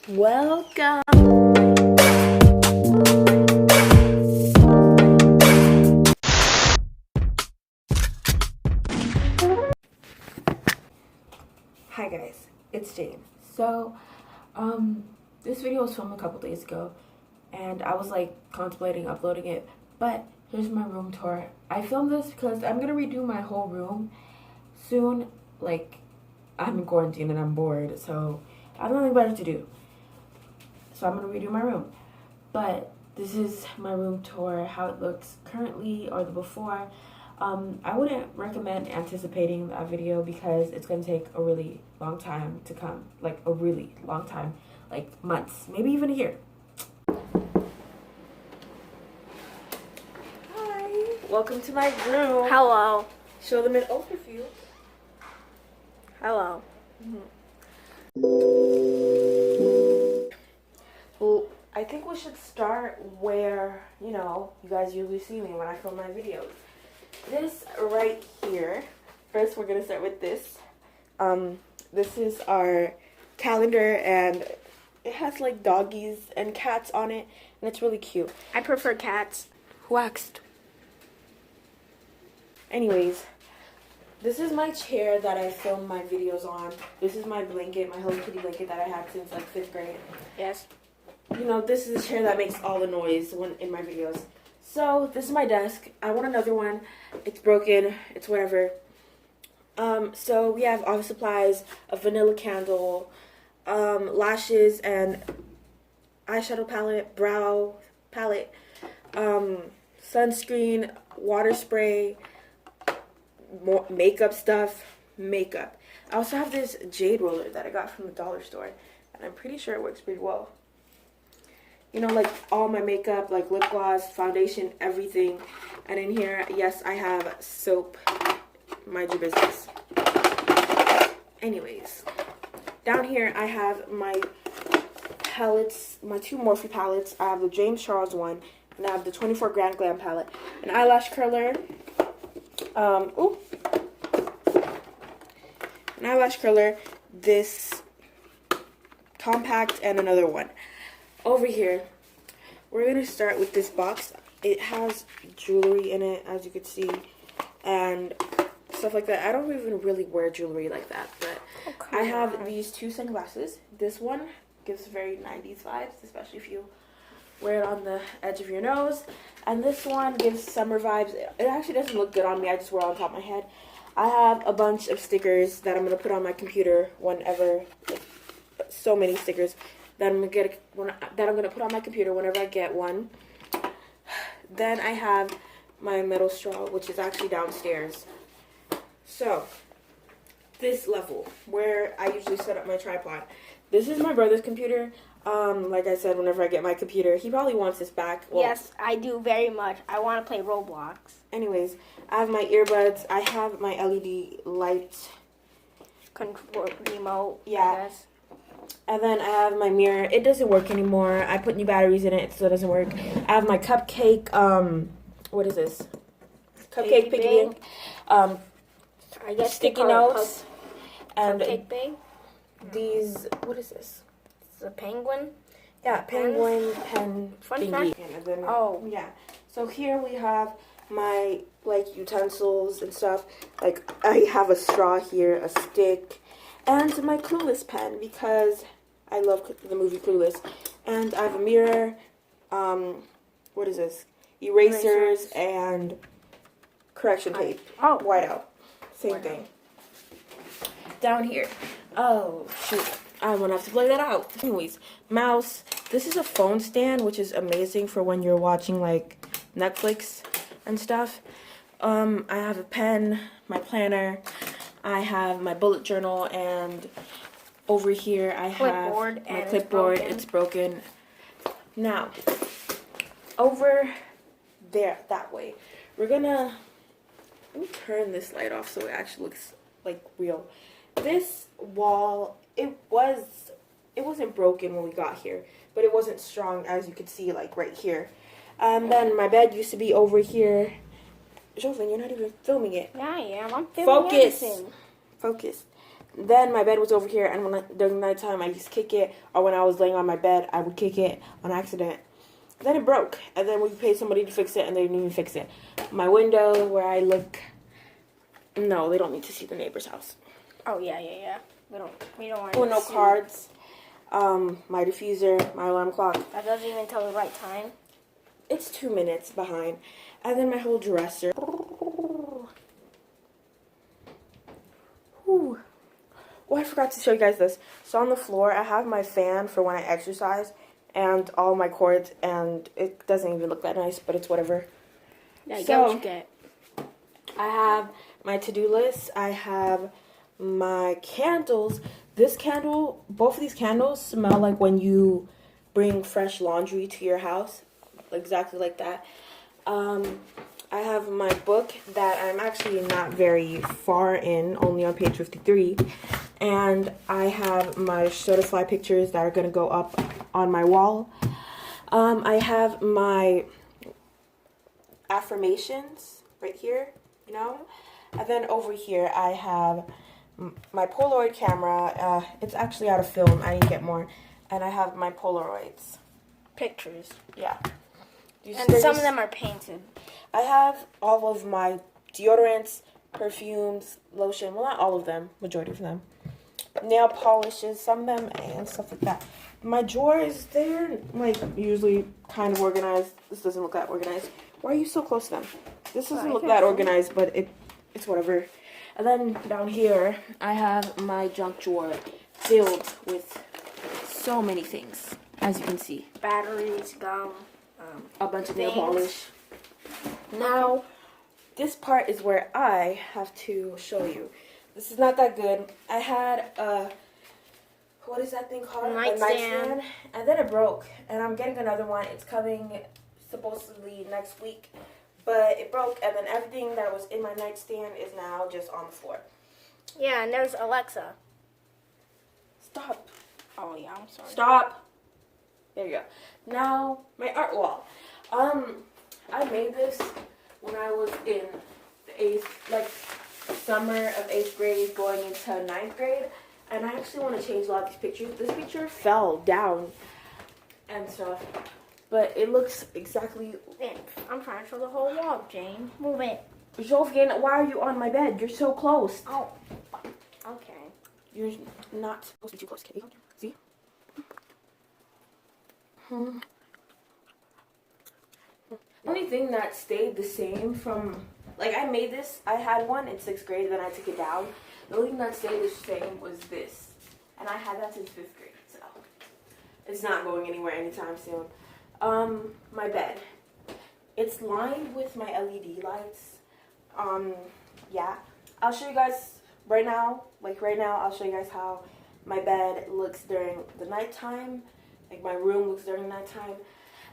Welcome. Hi guys, it's Jane. So, this video was filmed a couple days ago, and I was like contemplating uploading it, but here's my room tour. I filmed this because I'm gonna redo my whole room soon. Like, I'm in quarantine and I'm bored, so I have nothing better to do. So I'm gonna redo my room. But this is my room tour, how it looks currently or the before. I wouldn't recommend anticipating that video because it's gonna take a really long time to come. Like a really long time, like months, maybe even a year. Hi, welcome to my room. Hello. Show them an overview. Hello. Well, I think we should start where, you guys usually see me when I film my videos. This right here. First, we're gonna start with this. This is our calendar, and it has like doggies and cats on it, and it's really cute. I prefer cats. Who asked? Anyways, this is my chair that I film my videos on. This is my blanket, my Hello Kitty blanket that I had since like 5th grade. Yes. This is a chair that makes all the noise when in my videos. So, this is my desk. I want another one. It's broken. It's whatever. So we have office supplies, a vanilla candle, lashes and eyeshadow palette, brow palette, sunscreen, water spray, more makeup stuff, makeup. I also have this jade roller that I got from the dollar store, and I'm pretty sure it works pretty well. Like all my makeup, like lip gloss, foundation, everything. And in here, yes, I have soap. Mind your business. Anyways, down here I have my palettes, my 2 Morphe palettes. I have the James Charles one, and I have the 24 Grand Glam palette. An eyelash curler. An eyelash curler, this compact, and another one. Over here, we're going to start with this box. It has jewelry in it, as you can see, and stuff like that. I don't even really wear jewelry like that, but okay. I have these 2 sunglasses. This one gives very 90s vibes, especially if you wear it on the edge of your nose. And this one gives summer vibes. It actually doesn't look good on me. I just wear it on top of my head. I have a bunch of stickers that I'm going to put on my computer whenever, so many stickers that I'm gonna put on my computer whenever I get one. Then I have my metal straw, which is actually downstairs. So this level where I usually set up my tripod. This is my brother's computer. Like I said, whenever I get my computer, he probably wants this back. Well, yes, I do very much. I want to play Roblox. Anyways, I have my earbuds. I have my LED light control remote. Yeah. Yes. And then I have my mirror. It doesn't work anymore. I put new batteries in it, so it doesn't work. I have my cupcake, what is this? Cupcake piggy bank. I guess sticky notes. And cupcake bag. These, what is this? It's a penguin. Yeah, penguin pen thingy. And then, oh. Yeah. So here we have my, utensils and stuff. Like, I have a straw here, a stick, and my Clueless pen because I love the movie Clueless. And I have a mirror, what is this? Erasers and correction tape. Oh. Whiteout. Same thing. Down here. Oh, shoot. I won't have to play that out. Anyways, mouse. This is a phone stand, which is amazing for when you're watching, Netflix and stuff. I have a pen, my planner. I have my bullet journal, and over here I have my clipboard. It's broken. Now, over there, that way, we're gonna, let me turn this light off so it actually looks real. This wall, it wasn't broken when we got here, but it wasn't strong, as you can see, right here. And then my bed used to be over here. Jocelyn, you're not even filming it. Yeah, I am. I'm filming everything. Focus. then my bed was over here, and during nighttime I just kick it, or when I was laying on my bed I would kick it on accident. Then it broke, and then we paid somebody to fix it, and they didn't even fix it. My window where I look, no, they don't need to see the neighbor's house. Oh yeah. We don't want. Oh, no cards. My diffuser, my alarm clock. That doesn't even tell the right time. It's 2 minutes behind, and then my whole dresser. Whew. Oh, I forgot to show you guys this. So on the floor, I have my fan for when I exercise, and all my cords, and it doesn't even look that nice, but it's whatever. Yeah, get what you get. I have my to-do list. I have my candles. This candle, both of these candles smell like when you bring fresh laundry to your house, exactly like that. I have my book that I'm actually not very far in, only on page 53. And I have my certified pictures that are going to go up on my wall. I have my affirmations right here, you know. And then over here I have my Polaroid camera. It's actually out of film. I need to get more. And I have my Polaroids. Pictures. Yeah. And some of them are painted. I have all of my deodorants, perfumes, lotion. Well, not all of them. Majority of them. Nail polishes, some of them, and stuff like that. My drawers, they're like usually kind of organized. This doesn't look that organized. Why are you so close to them? This doesn't look that organized, but it's whatever. And then down here, I have my junk drawer filled with so many things, as you can see. Batteries, gum, a bunch of nail polish. Now, this part is where I have to show you. This is not that good. I had a, what is that thing called? A nightstand. And then it broke. And I'm getting another one. It's coming supposedly next week. But it broke, and then everything that was in my nightstand is now just on the floor. Yeah, and there's Alexa. Stop. Oh, yeah, I'm sorry. Stop. There you go. Now, my art wall. I made this when I was in the summer of 8th grade going into 9th grade. And I actually want to change a lot of these pictures. This picture fell down and stuff. But it looks exactly... I'm trying to show the whole wall, Jane. Move it. Jovien, why are you on my bed? You're so close. Oh, okay. You're not supposed to be too close, Kitty. See? Only thing that stayed the same from... Like, I made this. I had one in 6th grade, then I took it down. The only thing that stayed the same was this. And I had that since 5th grade, so... It's not going anywhere anytime soon. My bed. It's lined with my LED lights. Yeah. I'll show you guys right now. I'll show you guys how my bed looks during the nighttime. Like, my room looks during nighttime.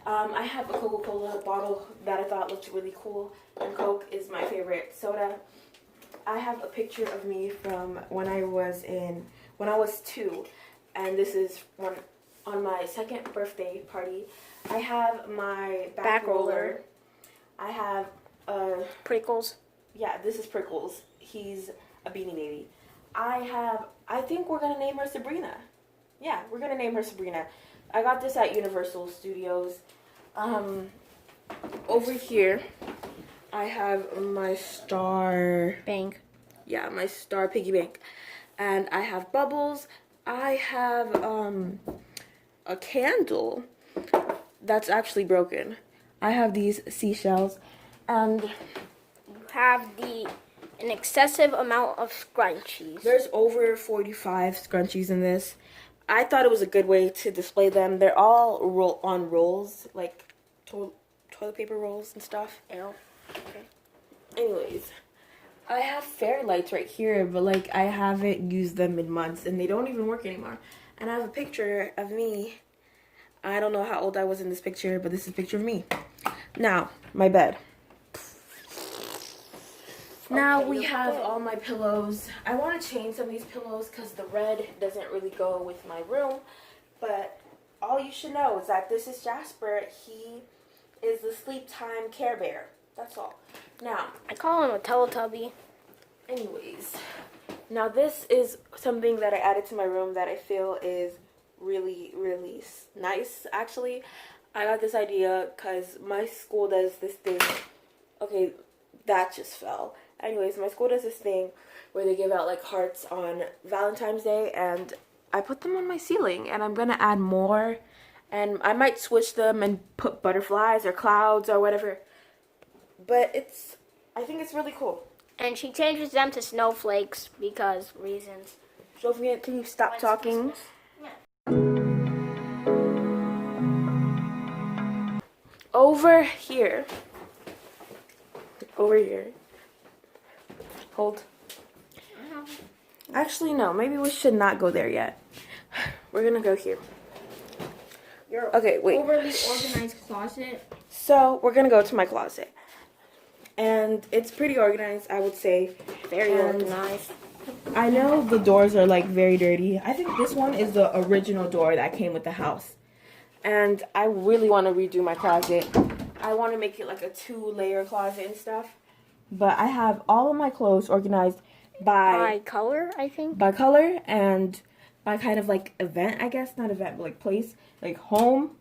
I have a Coca-Cola bottle that I thought looked really cool. And Coke is my favorite soda. I have a picture of me from when I was 2. And this is on my 2nd birthday party. I have my back roller. I have Prickles. Yeah, this is Prickles. He's a Beanie Baby. I think we're gonna name her Sabrina. Yeah, we're gonna name her Sabrina. I got this at Universal Studios. Over here, I have my star bank. Yeah, my star piggy bank, and I have bubbles. I have a candle that's actually broken. I have these seashells, and you have an excessive amount of scrunchies. There's over 45 scrunchies in this. I thought it was a good way to display them. They're all on rolls, like toilet paper rolls and stuff. Ew. Okay. Anyways, I have fairy lights right here, but like I haven't used them in months, and they don't even work anymore. And I have a picture of me. I don't know how old I was in this picture, but this is a picture of me. Now, my bed. Now we have all my pillows. I want to change some of these pillows because the red doesn't really go with my room. But all you should know is that this is Jasper. He is the sleep time Care Bear. That's all. Now, I call him a Teletubby. anyways, Now this is something that I added to my room that I feel is really, really nice, actually. I got this idea because my school does this thing. Okay, that just fell. Anyways, my school does this thing where they give out like hearts on Valentine's Day, and I put them on my ceiling, and I'm gonna add more, and I might switch them and put butterflies or clouds or whatever. But I think it's really cool. And she changes them to snowflakes because reasons. Sophia, can you stop talking? Over here. Hold. Actually, no. Maybe we should not go there yet. We're gonna go here. Okay, wait. Overly organized closet. So, we're gonna go to my closet. And it's pretty organized, I would say. Very organized. I know the doors are like very dirty. I think this one is the original door that came with the house. And I really want to redo my closet. I want to make it like a 2-layer closet and stuff. But I have all of my clothes organized by color, I think. By color and by kind of like event, I guess. Not event, but like place. Like home,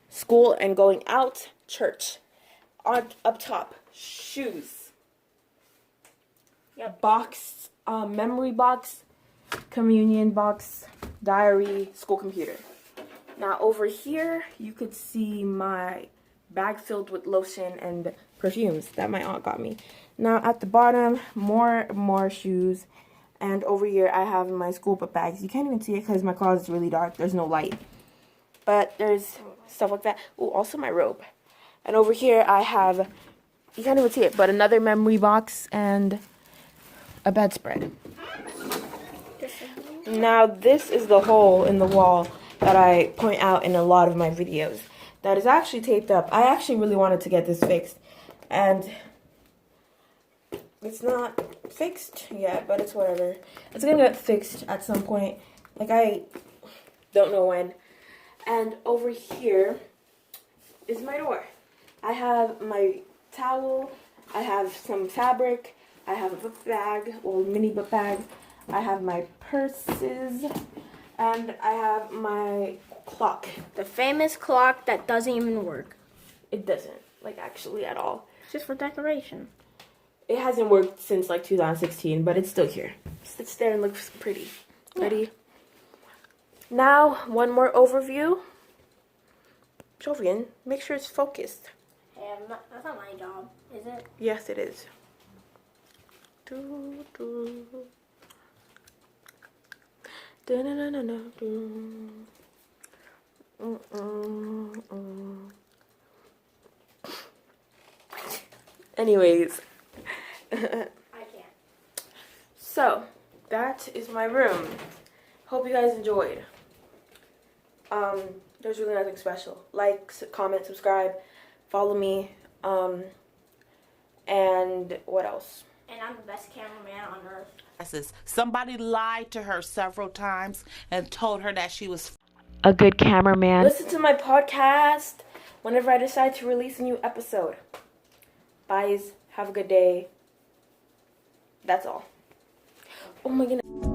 school, and going out, church. Up top, shoes. Yep. Box, memory box, communion box, diary, school computer. Now over here, you could see my bag filled with lotion and perfumes that my aunt got me. Now at the bottom, more shoes. And over here, I have my school book bags. You can't even see it because my closet's really dark. There's no light. But there's stuff like that. Oh, also my robe. And over here, I have, you can't even see it, but another memory box and a bedspread. Now this is the hole in the wall that I point out in a lot of my videos. That is actually taped up. I actually really wanted to get this fixed. And it's not fixed yet, but it's whatever. It's gonna get fixed at some point. Like, I don't know when. And over here is my door. I have my towel. I have some fabric. I have a book bag, or mini book bag. I have my purses. And I have my clock. The famous clock that doesn't even work. It doesn't, like, actually at all. It's just for decoration. It hasn't worked since, like, 2016, but it's still here. It sits there and looks pretty. Ready? Now, one more overview. Jovian, make sure it's focused. Hey, that's not my job, is it? Yes, it is. Anyways. I can't. So, that is my room. Hope you guys enjoyed. There's really nothing special. Like, comment, subscribe, follow me, and what else? And I'm the best cameraman on earth. Somebody lied to her several times and told her that she was a good cameraman. Listen to my podcast whenever I decide to release a new episode. Bye. Have a good day. That's all. Oh my goodness.